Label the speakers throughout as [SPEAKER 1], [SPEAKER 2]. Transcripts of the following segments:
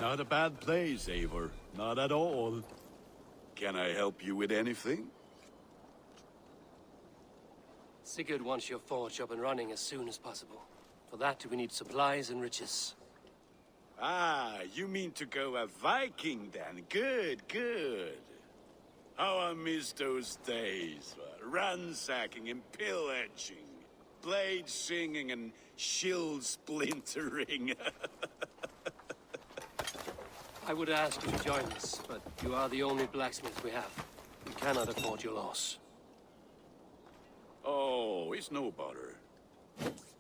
[SPEAKER 1] Not a bad place, Eivor. Not at all. Can I help you with anything?
[SPEAKER 2] Sigurd wants your forge up and running as soon as possible. For that, we need supplies and riches.
[SPEAKER 1] Ah, you mean to go a Viking then? Good, good. How I miss those days. Ransacking and pillaging. Blade singing and shield splintering.
[SPEAKER 2] I would ask you to join us, but you are the only blacksmith we have. We cannot afford your loss.
[SPEAKER 1] Oh, it's no bother.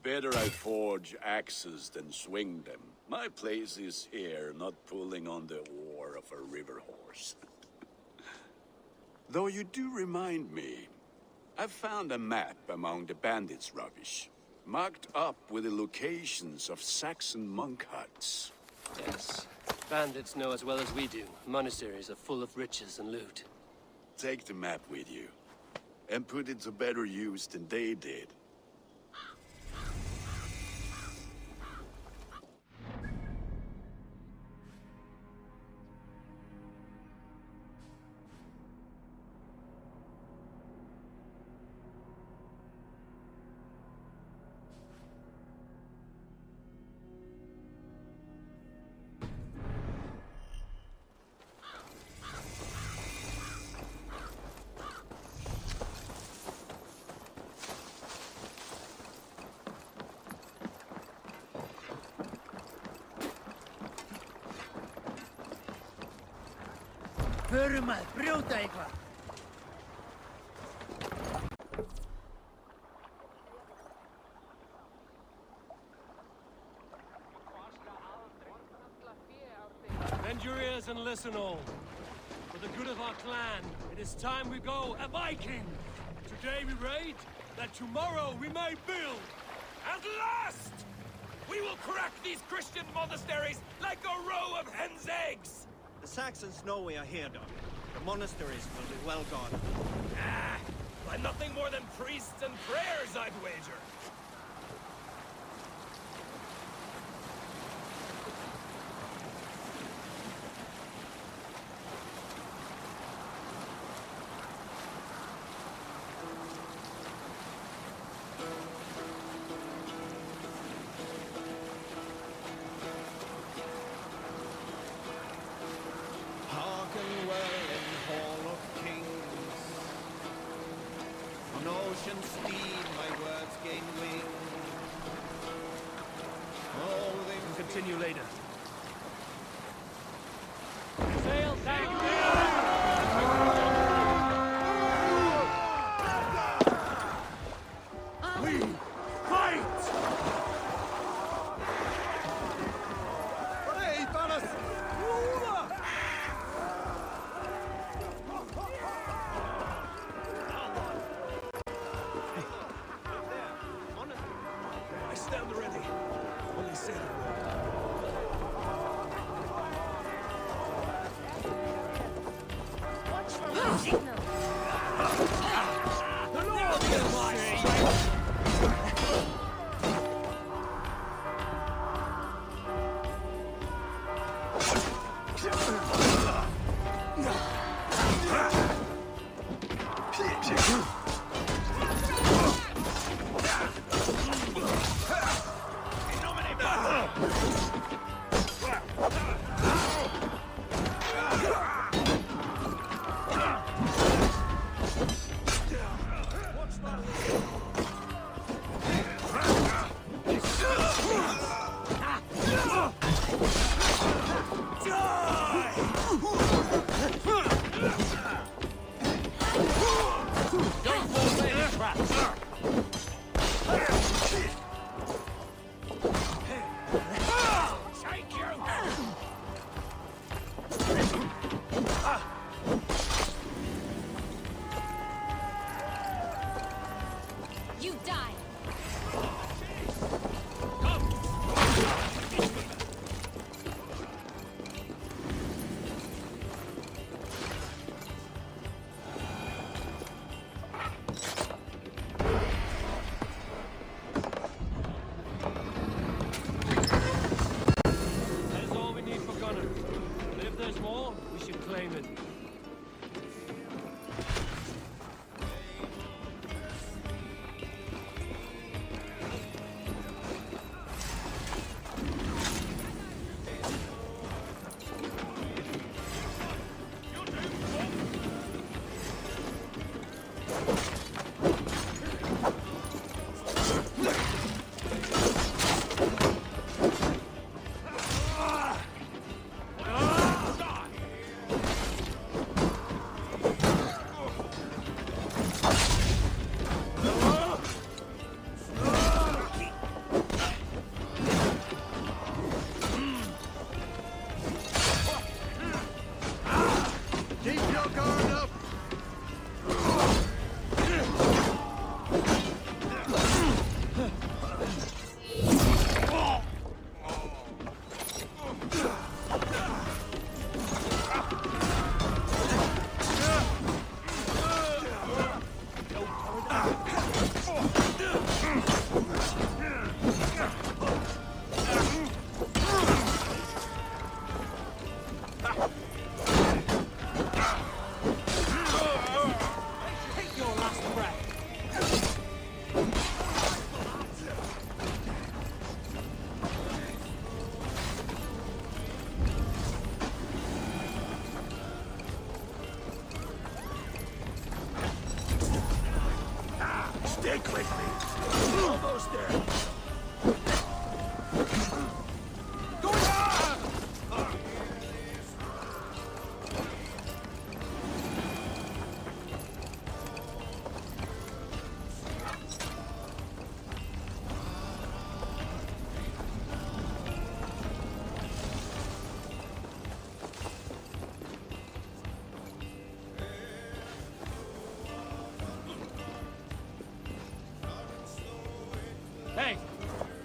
[SPEAKER 1] Better I forge axes than swing them. My place is here, not pulling on the oar of a river horse. Though you do remind me, I found a map among the bandits' rubbish, marked up with the locations of Saxon monk huts.
[SPEAKER 2] Yes. Bandits know as well as we do. Monasteries are full of riches and loot.
[SPEAKER 1] Take the map with you, and put it to better use than they did.
[SPEAKER 3] Förum að brjóta eitthvað.
[SPEAKER 2] Bend your ears and listen all. For the good of our clan, it is time we go a Viking. Today we raid, that tomorrow we may build.
[SPEAKER 4] At last! We will crack these Christian monasteries like a row of hen's eggs!
[SPEAKER 5] The Saxons know we are here, Doc. The monasteries will be well guarded.
[SPEAKER 4] Ah, by nothing more than priests and prayers, I'd wager.
[SPEAKER 2] Continue later. Sail, thank you!
[SPEAKER 4] We fight! I stand ready. Only say the word.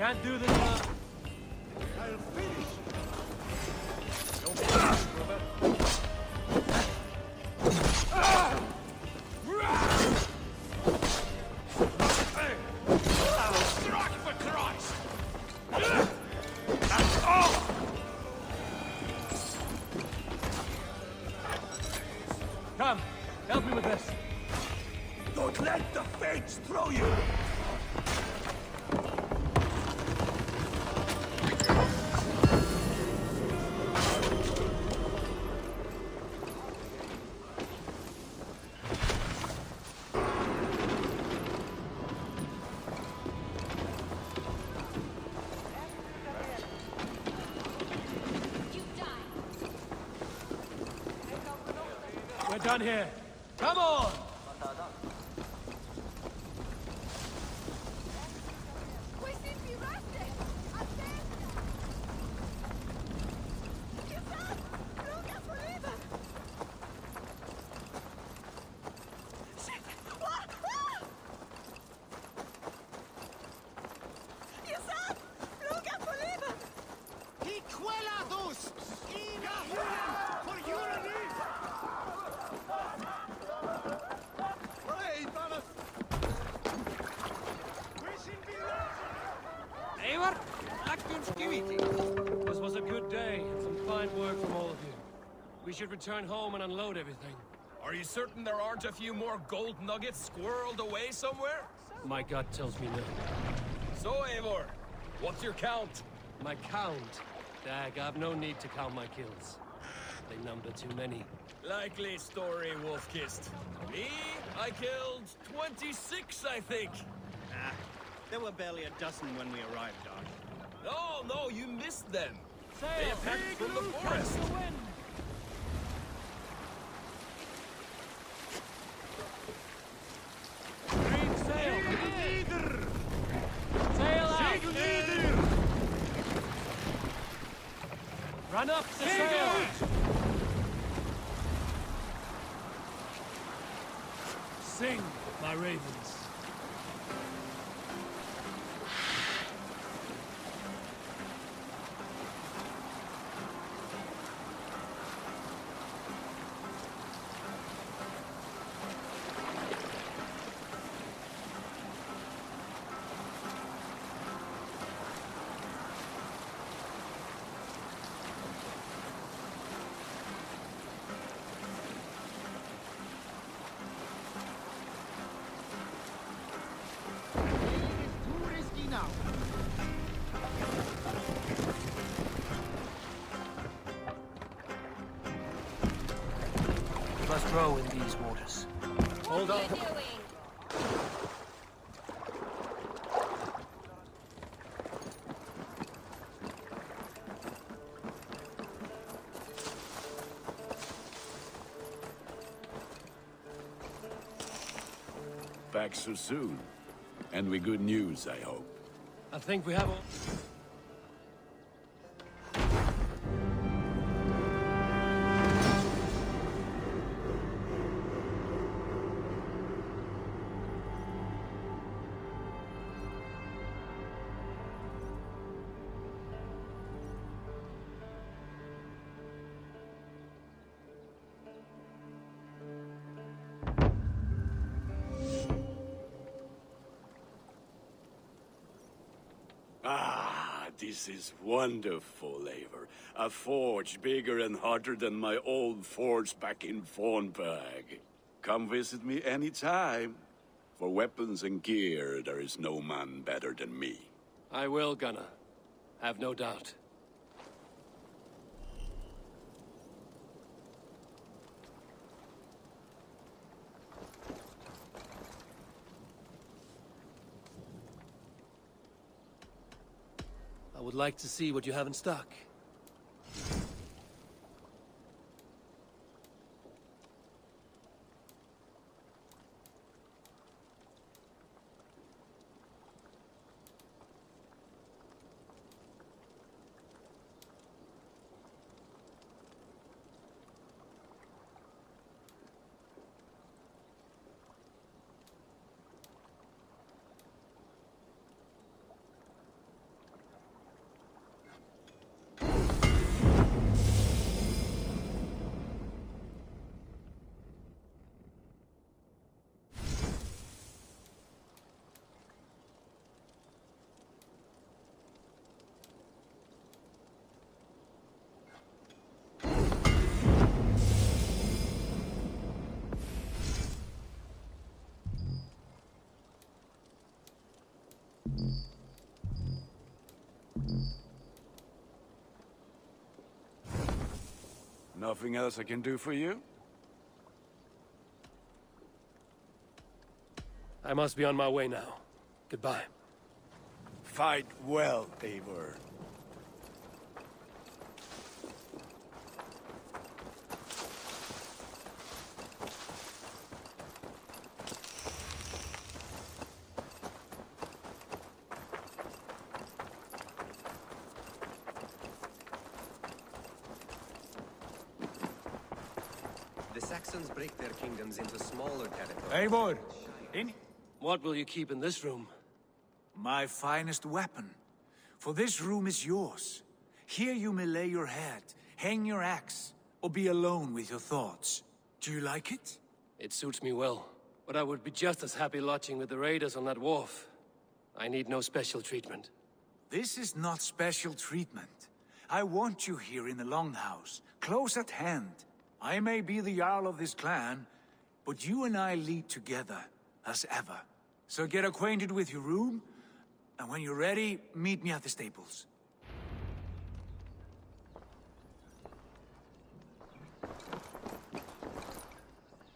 [SPEAKER 2] Can't do this now.
[SPEAKER 3] I'll finish.
[SPEAKER 4] Strike for Christ!
[SPEAKER 2] Come, help me with this.
[SPEAKER 4] Don't let the fates throw you!
[SPEAKER 2] We're done here. Come on! This was a good day and some fine work from all of you. We should return home and unload everything.
[SPEAKER 4] Are you certain there aren't a few more gold nuggets squirreled away somewhere?
[SPEAKER 2] My gut tells me no.
[SPEAKER 4] So, Eivor, what's your count?
[SPEAKER 2] My count? Dag, I've no need to count my kills. They number too many.
[SPEAKER 4] Likely story, Wolf-Kissed. Me? I killed 26, I think.
[SPEAKER 5] Ah, there were barely a dozen when we arrived, Doc.
[SPEAKER 4] No, you missed them.
[SPEAKER 2] Sail!
[SPEAKER 4] They attacked from the forest.
[SPEAKER 2] The wind! Reef sail! Sail out! Run up the sail! Sing, my ravens. We must row in these waters. Hold on.
[SPEAKER 1] Back so soon. And with good news, I hope.
[SPEAKER 2] I think we have all...
[SPEAKER 1] Ah, this is wonderful, Eivor. A forge bigger and hotter than my old forge back in Fornburg. Come visit me anytime. For weapons and gear, there is no man better than me.
[SPEAKER 2] I will, Gunnar. Have no doubt. I would like to see what you have in stock.
[SPEAKER 1] Nothing else I can do for you?
[SPEAKER 2] I must be on my way now. Goodbye.
[SPEAKER 1] Fight well, Eivor.
[SPEAKER 6] The Saxons break their kingdoms into smaller territories.
[SPEAKER 3] Eivor, in
[SPEAKER 2] What will you keep in this room?
[SPEAKER 3] my finest weapon. For this room is yours. Here you may lay your head, hang your axe, or be alone with your thoughts. Do you like it?
[SPEAKER 2] It suits me well, but I would be just as happy lodging with the raiders on that wharf. I need no special treatment.
[SPEAKER 3] This is not special treatment. I want you here in the Longhouse, close at hand. I may be the Jarl of this clan, but you and I lead together, as ever. So get acquainted with your room, and when you're ready, meet me at the stables.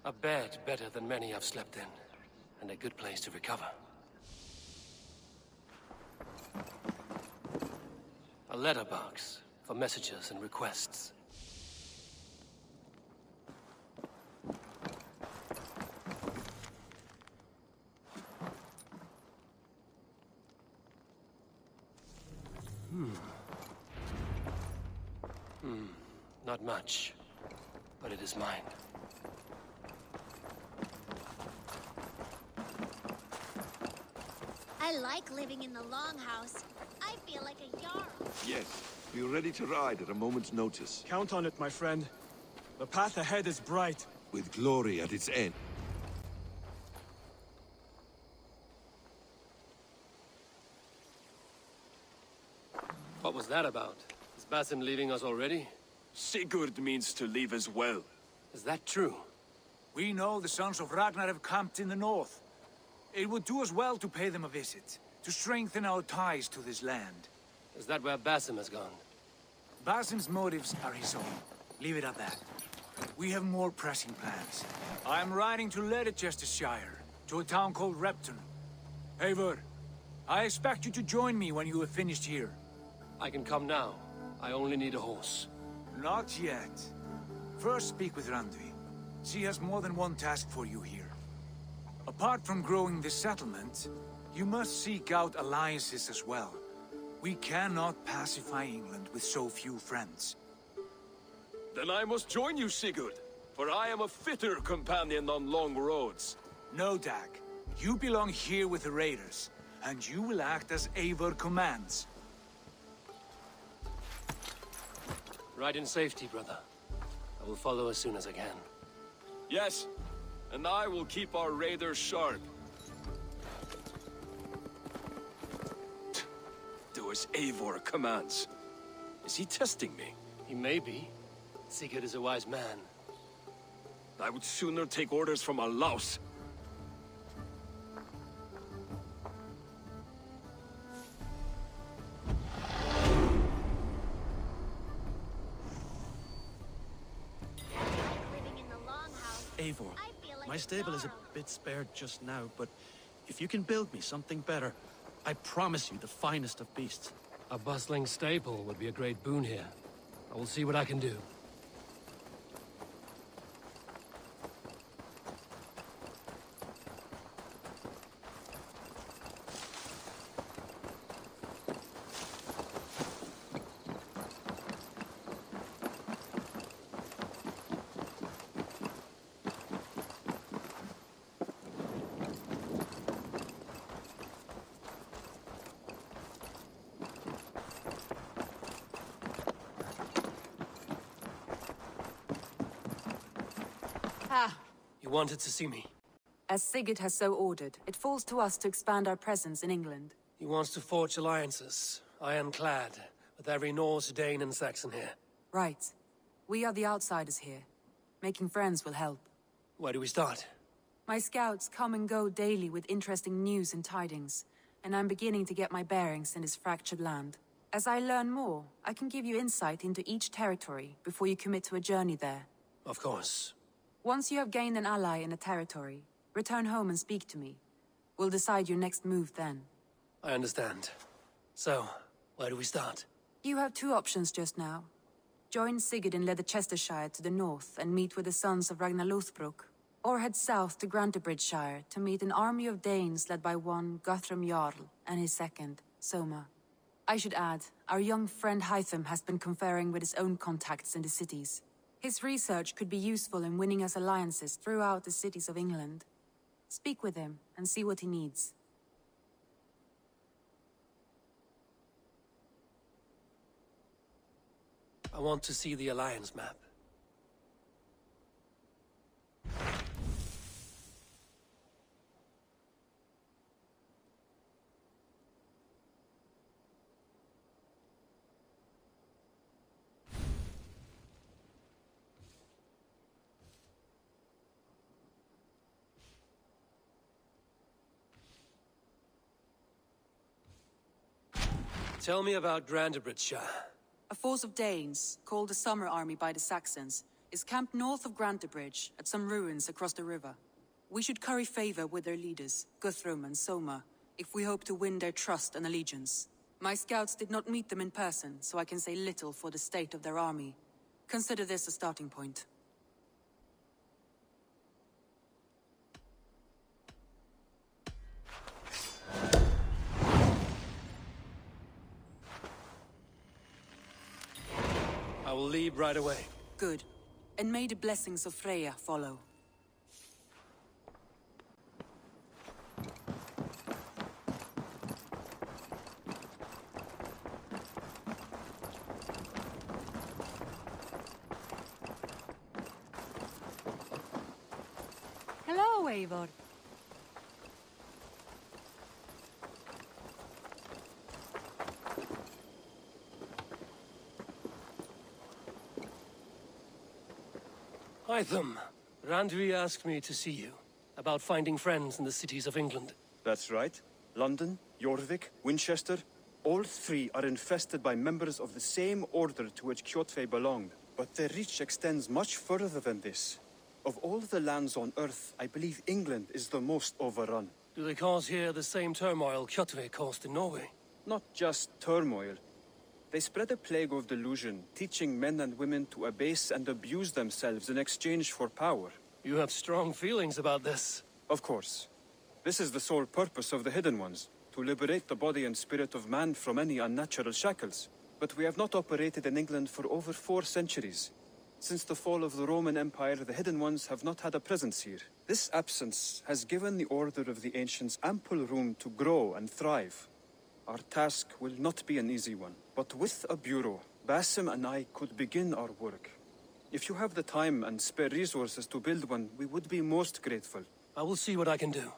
[SPEAKER 2] A bed better than many I've slept in, and a good place to recover. A letterbox for messages and requests. Not much, but it is mine.
[SPEAKER 7] I like living in the Longhouse. I feel like a Jarl.
[SPEAKER 8] Yes, we are ready to ride at a moment's notice,
[SPEAKER 9] Count on it, my friend. The path ahead is bright.
[SPEAKER 8] with glory at its end.
[SPEAKER 2] What was that about? Is Basim leaving us already?
[SPEAKER 4] Sigurd means to leave as well.
[SPEAKER 2] Is that true?
[SPEAKER 3] We know the sons of Ragnar have camped in the north. It would do us well to pay them a visit, to strengthen our ties to this land.
[SPEAKER 2] Is that where Basim has gone?
[SPEAKER 3] Basim's motives are his own. Leave it at that. We have more pressing plans. I'm riding to Leicestershire, to a town called Repton. Eivor, I expect you to join me when you have finished here.
[SPEAKER 2] I can come now. I only need a horse.
[SPEAKER 3] Not yet. First speak with Randvi. She has more than one task for you here. Apart from growing this settlement, you must seek out alliances as well. We cannot pacify England with so few friends.
[SPEAKER 4] Then I must join you, Sigurd, for I am a fitter companion on long roads.
[SPEAKER 3] No, Dag. You belong here with the raiders, and you will act as Eivor commands.
[SPEAKER 2] Ride in safety, brother. I will follow as soon as I can.
[SPEAKER 4] Yes, and I will keep our raiders sharp. Do as Eivor commands. Is he testing me?
[SPEAKER 2] He may be. Sigurd is a wise man.
[SPEAKER 4] I would sooner take orders from a louse.
[SPEAKER 7] Living in the Longhouse.
[SPEAKER 5] Eivor,
[SPEAKER 7] I feel like
[SPEAKER 5] my
[SPEAKER 7] a
[SPEAKER 5] stable is a
[SPEAKER 7] Jarl.
[SPEAKER 5] bit spared just now, but if you can build me something better, I promise you the finest of beasts.
[SPEAKER 2] A bustling stable would be a great boon here. I will see what I can do.
[SPEAKER 10] Ah,
[SPEAKER 2] You wanted to see me?
[SPEAKER 10] as Sigurd has so ordered, it falls to us to expand our presence in England.
[SPEAKER 2] He wants to forge alliances, ironclad, with every Norse, Dane, and Saxon here.
[SPEAKER 10] Right. We are the outsiders here. Making friends will help.
[SPEAKER 2] Where do we start?
[SPEAKER 10] My scouts come and go daily with interesting news and tidings, and I'm beginning to get my bearings in this fractured land. As I learn more, I can give you insight into each territory before you commit to a journey there.
[SPEAKER 2] Of course.
[SPEAKER 10] Once you have gained an ally in a territory, return home and speak to me. We'll decide your next move then.
[SPEAKER 2] I understand. So, where do we start?
[SPEAKER 10] You have two options just now. Join Sigurd in Leicestershire to the north and meet with the sons of Ragnar Lothbrok, or head south to Grantebridgeshire to meet an army of Danes led by one Guthrum Jarl and his second, Soma. I should add, our young friend Hytham has been conferring with his own contacts in the cities. His research could be useful in winning us alliances throughout the cities of England. Speak with him and see what he needs.
[SPEAKER 2] I want to see the Alliance map. Tell me about Grantebridgeshire.
[SPEAKER 10] A force of Danes, called the Summer Army by the Saxons, is camped north of Grantebridge at some ruins across the river. We should curry favor with their leaders, Guthrum and Soma, if we hope to win their trust and allegiance. My scouts did not meet them in person, so I can say little for the state of their army. Consider this a starting point.
[SPEAKER 2] I will leave right away.
[SPEAKER 10] Good. And may the blessings of Freya follow.
[SPEAKER 11] Hello, Eivor.
[SPEAKER 2] Hytham, Randvi asked me to see you about finding friends in the cities of England.
[SPEAKER 12] That's right. London, Jorvik, Winchester, all three are infested by members of the same order to which Kjotve belonged. But their reach extends much further than this. Of all the lands on Earth, I believe England is the most overrun.
[SPEAKER 2] Do they cause here the same turmoil Kjotve caused in Norway?
[SPEAKER 12] Not just turmoil. They spread a plague of delusion, teaching men and women to abase and abuse themselves in exchange for power.
[SPEAKER 2] You have strong feelings about this.
[SPEAKER 12] Of course. This is the sole purpose of the Hidden Ones, to liberate the body and spirit of man from any unnatural shackles. But we have not operated in England for over 4 centuries. Since the fall of the Roman Empire, the Hidden Ones have not had a presence here. This absence has given the Order of the Ancients ample room to grow and thrive. Our task will not be an easy one, but with a bureau, Basim and I could begin our work. If you have the time and spare resources to build one, we would be most grateful.
[SPEAKER 2] I will see what I can do.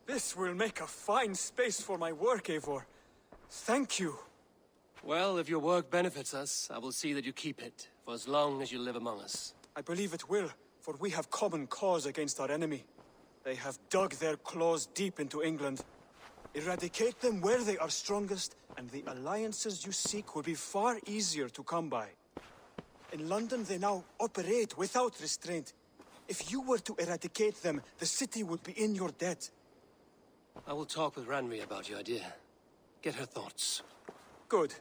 [SPEAKER 9] This will make a fine space for my work, Eivor. Thank you.
[SPEAKER 2] Well, if your work benefits us, I will see that you keep it, for as long as you live among us.
[SPEAKER 9] I believe it will, for we have common cause against our enemy. They have dug their claws deep into England. Eradicate them where they are strongest, and the alliances you seek will be far easier to come by. In London, they now operate without restraint. If you were to eradicate them, the city would be in your debt.
[SPEAKER 2] I will talk with Ranvi about your idea. Get her thoughts.
[SPEAKER 9] Good.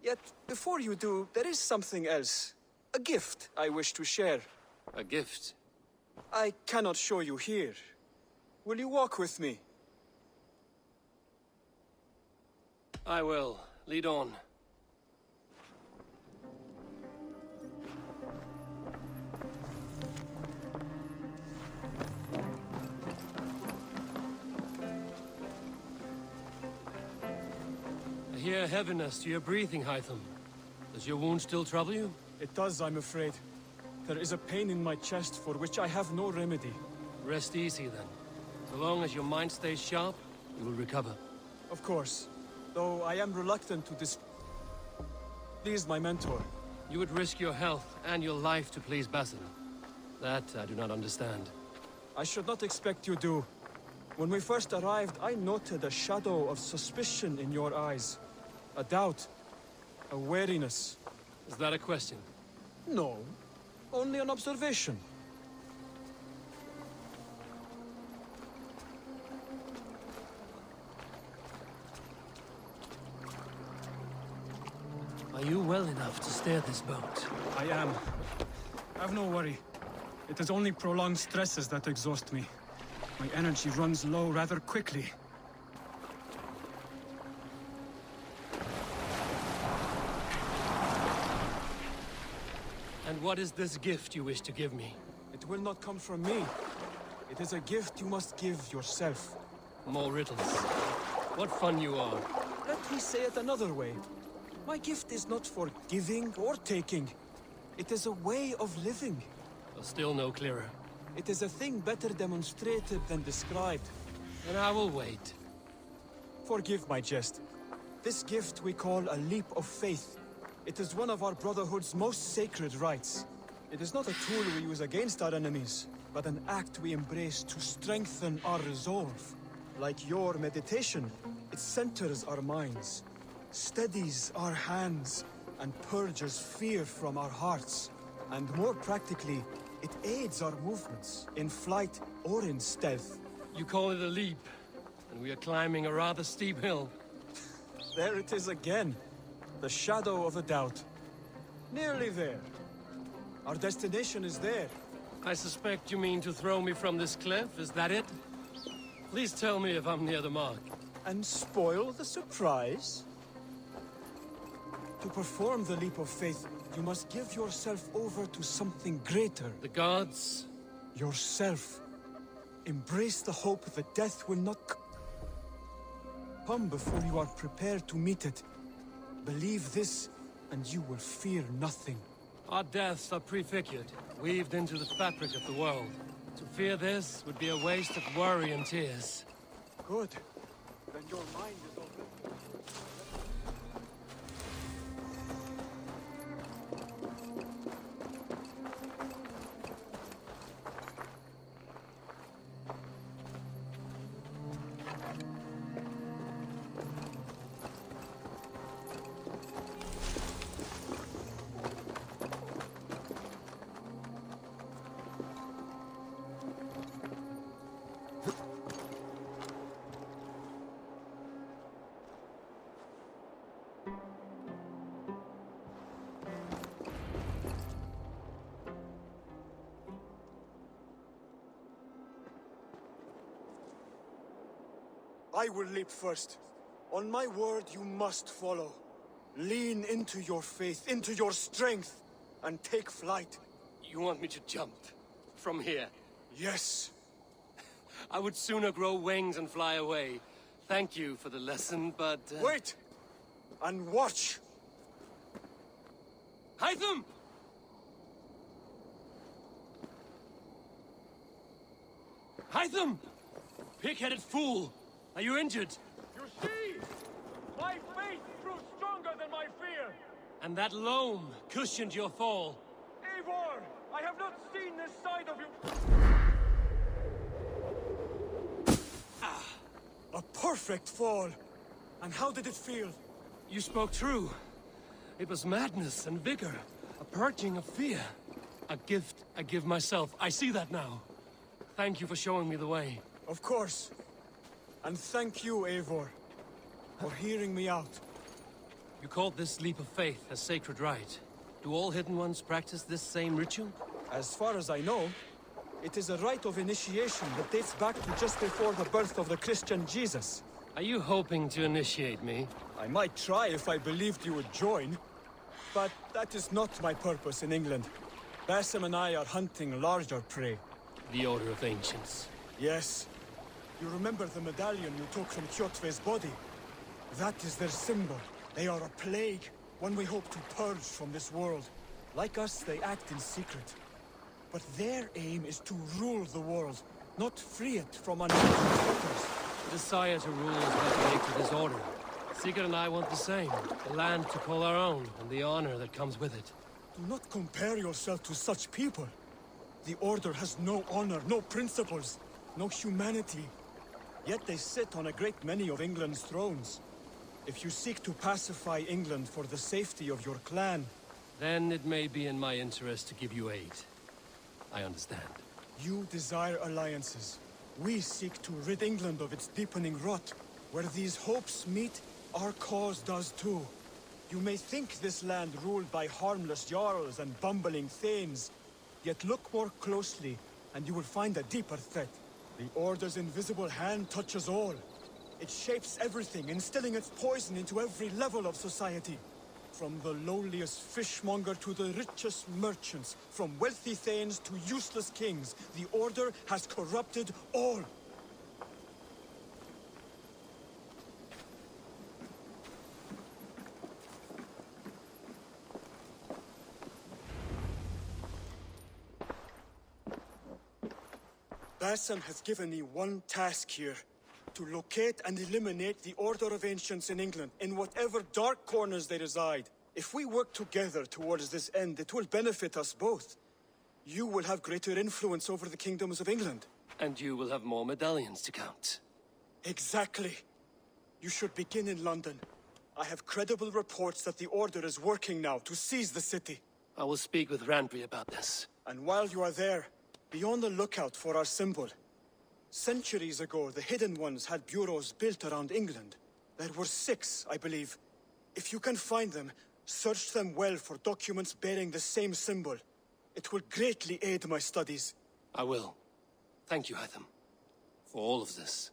[SPEAKER 9] Yet, before you do, there is something else. A gift I wish to share.
[SPEAKER 2] A gift?
[SPEAKER 9] I cannot show you here. Will you walk with me?
[SPEAKER 2] I will. Lead on. I hear heaviness to your breathing, Hytham. Does your wound still trouble you?
[SPEAKER 9] It does, I'm afraid. There is a pain in my chest for which I have no remedy.
[SPEAKER 2] Rest easy, then. So long as your mind stays sharp, you will recover.
[SPEAKER 9] Of course. Though I am reluctant to please my mentor.
[SPEAKER 2] You would risk your health and your life to please Basil. That I do not understand.
[SPEAKER 9] I should not expect you do. When we first arrived, I noted a shadow of suspicion in your eyes. A doubt. A wariness.
[SPEAKER 2] Is that a question?
[SPEAKER 9] No. Only an observation.
[SPEAKER 2] Are you well enough to steer this boat?
[SPEAKER 9] I am. Have no worry. It is only prolonged stresses that exhaust me. My energy runs low rather quickly.
[SPEAKER 2] And what is this gift you wish to give me?
[SPEAKER 9] It will not come from me. It is a gift you must give yourself.
[SPEAKER 2] More riddles. What fun you are.
[SPEAKER 9] Let me say it another way. My gift is not for giving or taking. It is a way of living.
[SPEAKER 2] Still no clearer.
[SPEAKER 9] It is a thing better demonstrated than described.
[SPEAKER 2] Then I will wait.
[SPEAKER 9] Forgive my jest. This gift we call a leap of faith. It is one of our Brotherhood's most sacred rites. It is not a tool we use against our enemies, but an act we embrace to strengthen our resolve. Like your meditation, it centers our minds, steadies our hands, and purges fear from our hearts. And more practically, it aids our movements, in flight or in stealth.
[SPEAKER 2] You call it a leap, and we are climbing a rather steep hill.
[SPEAKER 9] There it is again. The shadow of a doubt. Nearly there. Our destination is there.
[SPEAKER 2] I suspect you mean to throw me from this cliff, is that it? Please tell me if I'm near the mark.
[SPEAKER 9] And spoil the surprise? To perform the leap of faith, you must give yourself over to something greater.
[SPEAKER 2] The gods?
[SPEAKER 9] Yourself. Embrace the hope that death will not come before you are prepared to meet it. Believe this, and you will fear nothing.
[SPEAKER 2] Our deaths are prefigured, weaved into the fabric of the world. To fear this would be a waste of worry and tears.
[SPEAKER 9] Good. Then your mind is already... I will leap first. On my word, you must follow. Lean into your faith, into your strength, and take flight.
[SPEAKER 2] You want me to jump? From here?
[SPEAKER 9] Yes.
[SPEAKER 2] I would sooner grow wings and fly away. Thank you for the lesson, but...
[SPEAKER 9] Wait! And watch!
[SPEAKER 2] Hytham! Hytham! Pig-headed fool! Are you injured?
[SPEAKER 4] You see? My faith grew stronger than my fear!
[SPEAKER 2] And that loam cushioned your fall.
[SPEAKER 4] Eivor! I have not seen this side of you!
[SPEAKER 9] A perfect fall! And how did it feel?
[SPEAKER 2] You spoke true. It was madness and vigor. A purging of fear. A gift I give myself. I see that now. Thank you for showing me the way.
[SPEAKER 9] Of course. And thank you, Eivor, for hearing me out.
[SPEAKER 2] You called this leap of faith a sacred rite. Do all Hidden Ones practice this same ritual?
[SPEAKER 9] As far as I know, it is a rite of initiation that dates back to just before the birth of the Christian Jesus.
[SPEAKER 2] Are you hoping to initiate me?
[SPEAKER 9] I might try if I believed you would join, but that is not my purpose in England. Basim and I are hunting larger prey.
[SPEAKER 2] The Order of Ancients.
[SPEAKER 9] Yes. You remember the medallion you took from Kjotve's body? That is their symbol. They are a plague, one we hope to purge from this world. Like us, they act in secret. But their aim is to rule the world, not free it from unnatural fetters.
[SPEAKER 2] The desire to rule is what makes this order. Sigurd and I want the same. The land to call our own, and the honor that comes with it.
[SPEAKER 9] Do not compare yourself to such people. The Order has no honor, no principles, no humanity. Yet they sit on a great many of England's thrones. If you seek to pacify England for the safety of your clan...
[SPEAKER 2] Then it may be in my interest to give you aid. I understand.
[SPEAKER 9] You desire alliances. We seek to rid England of its deepening rot. Where these hopes meet, our cause does too. You may think this land ruled by harmless jarls and bumbling thanes. Yet look more closely, and you will find a deeper threat. The Order's invisible hand touches all. It shapes everything, instilling its poison into every level of society. From the lowliest fishmonger to the richest merchants, from wealthy thanes to useless kings, the Order has corrupted all. Basim has given me one task here. To locate and eliminate the Order of Ancients in England, in whatever dark corners they reside. If we work together towards this end, it will benefit us both. You will have greater influence over the kingdoms of England.
[SPEAKER 2] And you will have more medallions to count.
[SPEAKER 9] Exactly. You should begin in London. I have credible reports that the Order is working now to seize the city.
[SPEAKER 2] I will speak with Randry about this.
[SPEAKER 9] And while you are there, be on the lookout for our symbol. Centuries ago, the Hidden Ones had bureaus built around England. There were 6, I believe. If you can find them, search them well for documents bearing the same symbol. It will greatly aid my studies.
[SPEAKER 2] I will. Thank you, Hytham, for all of this.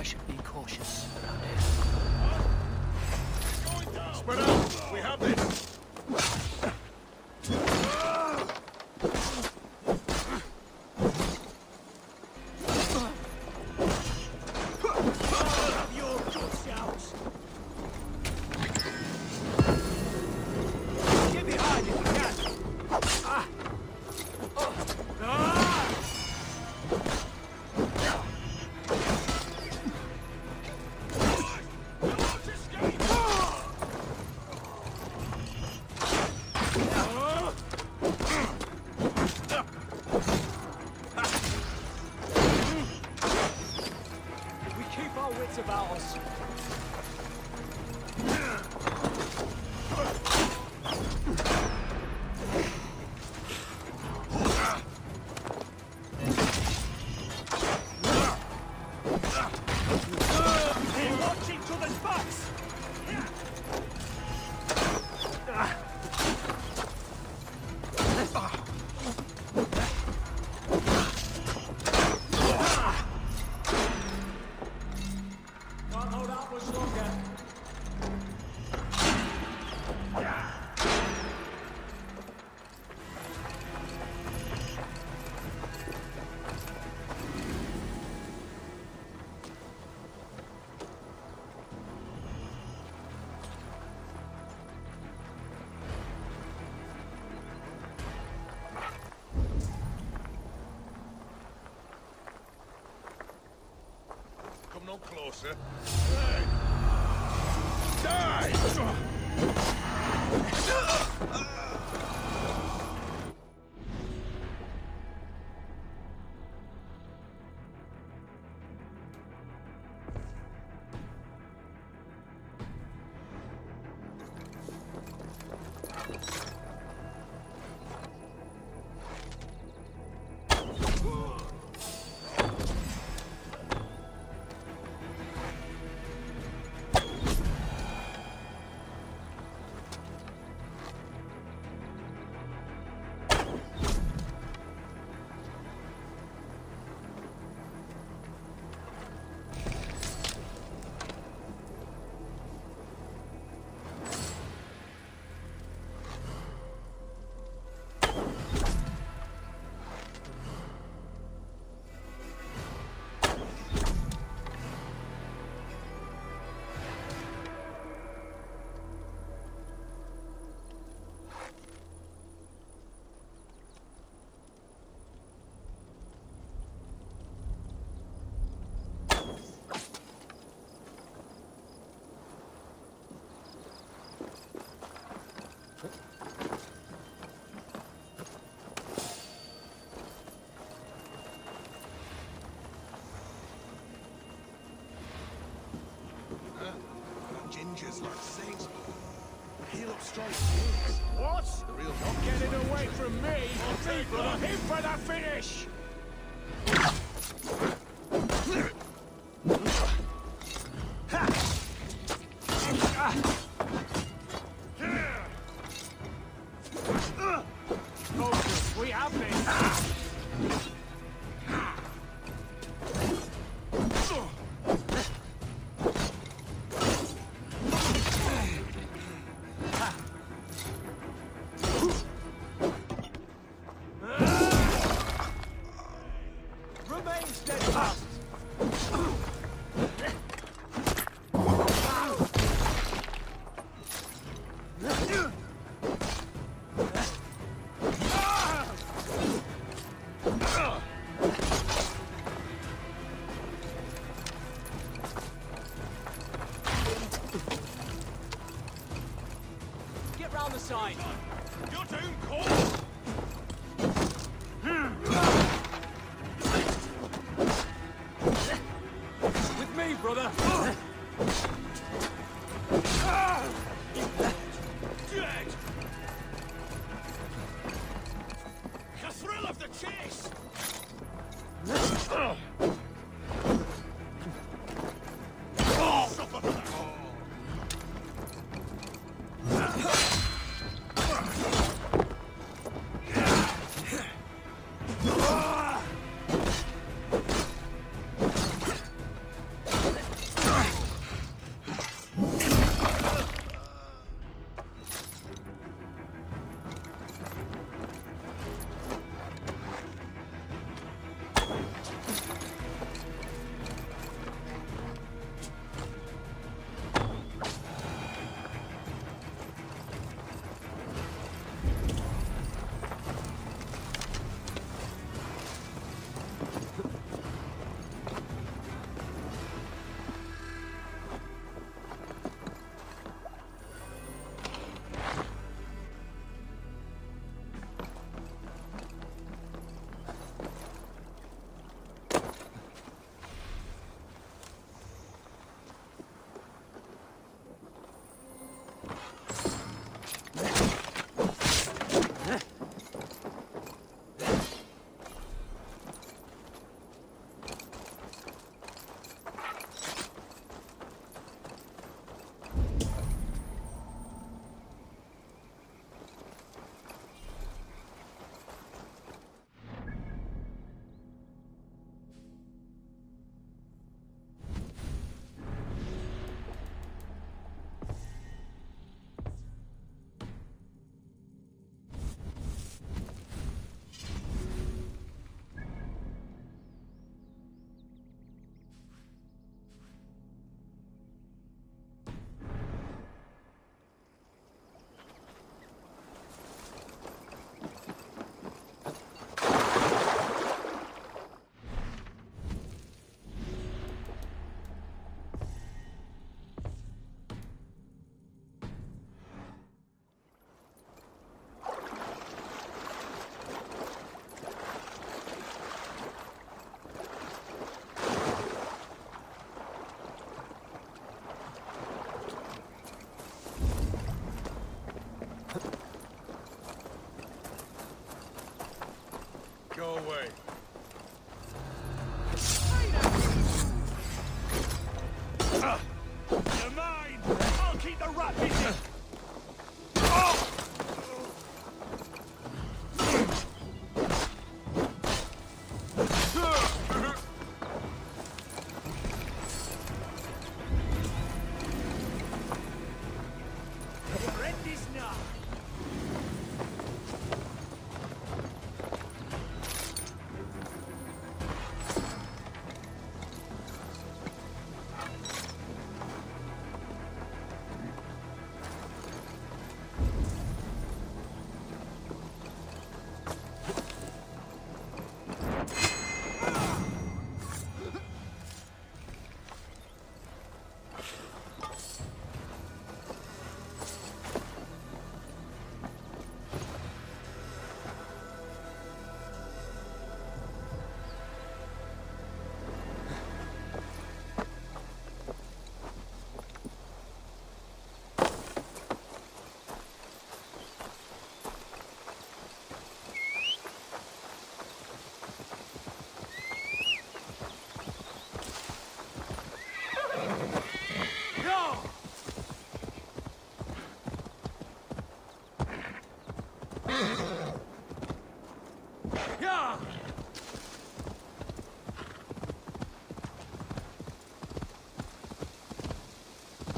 [SPEAKER 5] should be cautious around here.
[SPEAKER 1] Spread out! We have this! No closer. Die! Gingers like saints. Heal up strong skills. What? The real not getting away from me. I'll hit for the finish. Focus, we have this.
[SPEAKER 2] Side.
[SPEAKER 1] You're doing cool.
[SPEAKER 2] With me, brother.
[SPEAKER 1] Dead. The thrill of the chase. Suffer for that.
[SPEAKER 4] You're mine! I'll keep the rat busy!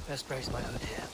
[SPEAKER 11] Best brace my hood here.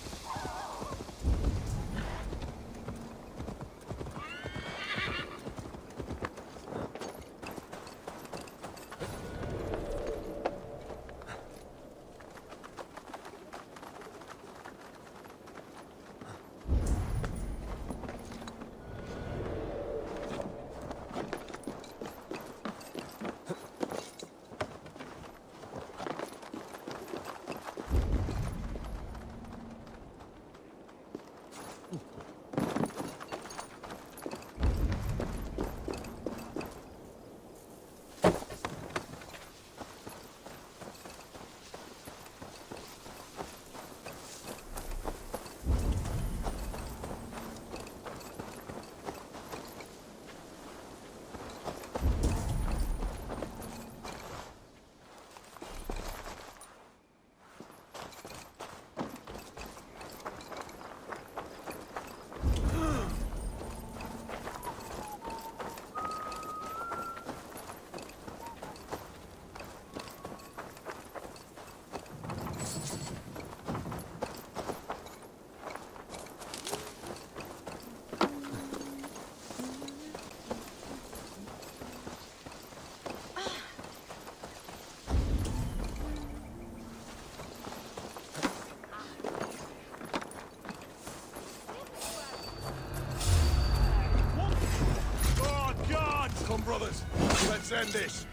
[SPEAKER 4] Brothers, let's end this.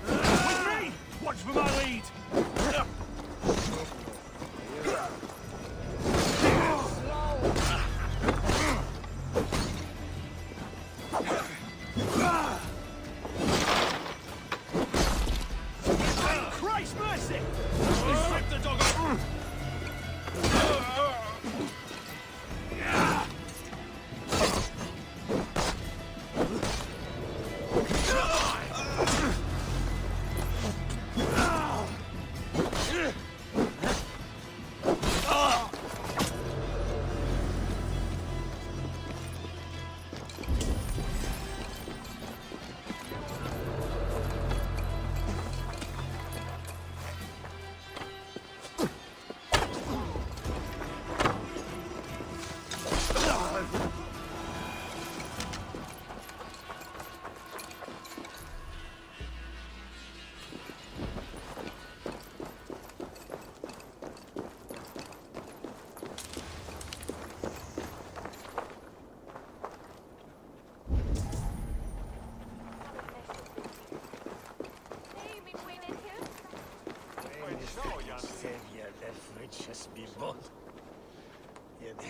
[SPEAKER 4] With me! Watch for my lead! Christ mercy! Strip the dog up!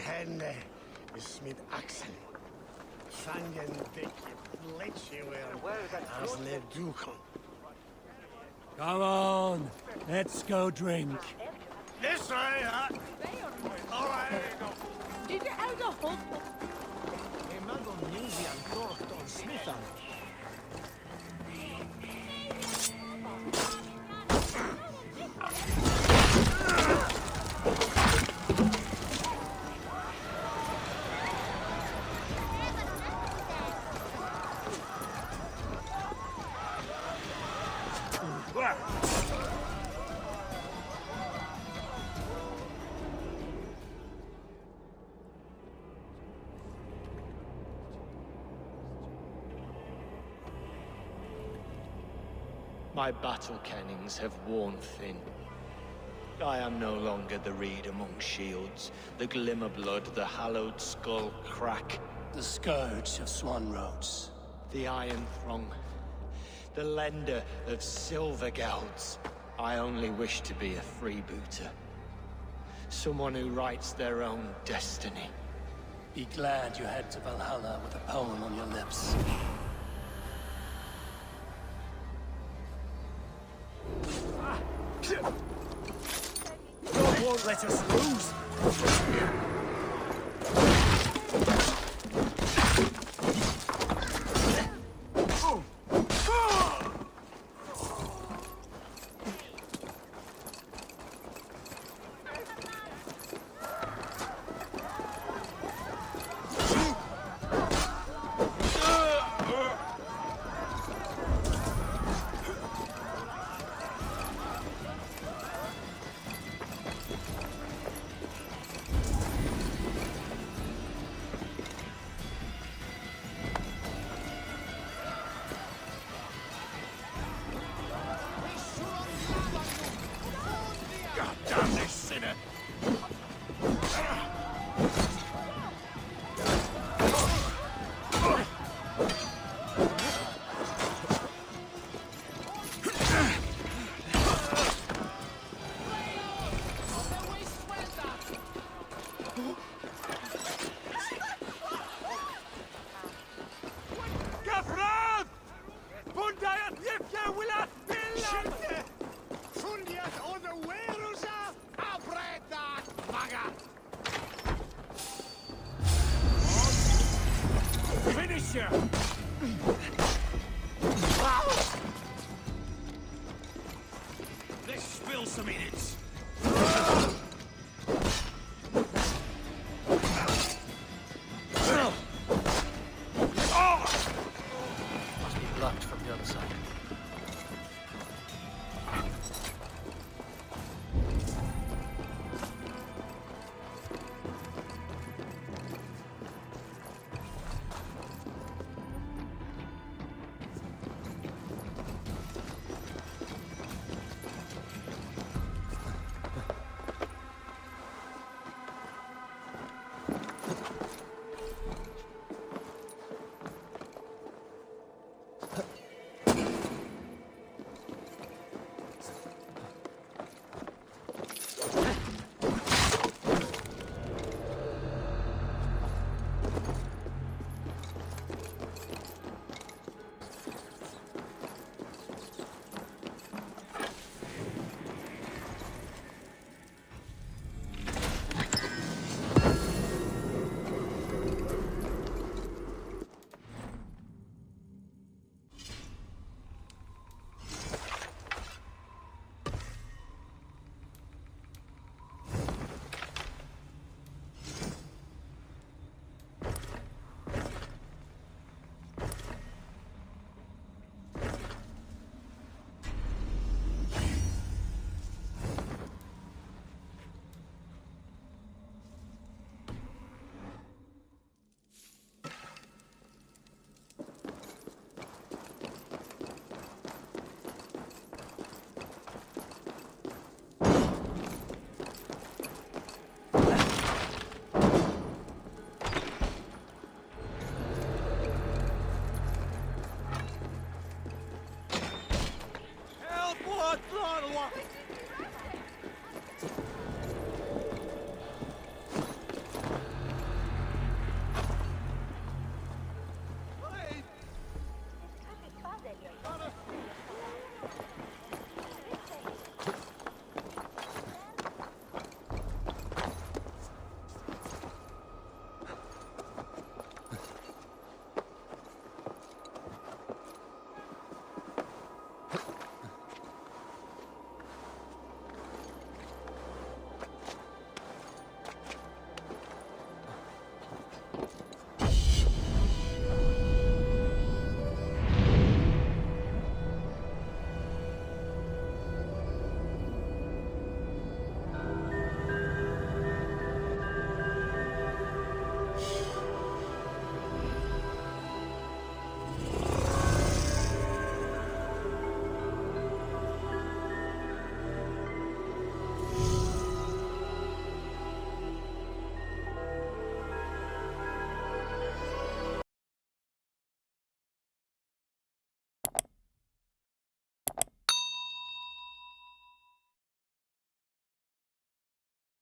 [SPEAKER 13] Henne is mit Axel. Fangen dich as le duken.
[SPEAKER 2] Come on, let's go drink.
[SPEAKER 4] This way, huh? All right.
[SPEAKER 13] Did you out of hope? A man on Museum talked on Smith.
[SPEAKER 11] My battle kennings have worn thin. I am no longer the reed among shields, the glimmer blood, the hallowed skull crack.
[SPEAKER 2] The scourge of Swan Roads.
[SPEAKER 11] The Iron Throng, the lender of silver gelds. I only wish to be a freebooter. Someone who writes their own destiny.
[SPEAKER 2] Be glad you head to Valhalla with a poem on your lips.
[SPEAKER 3] God won't let us lose!
[SPEAKER 2] Finish her!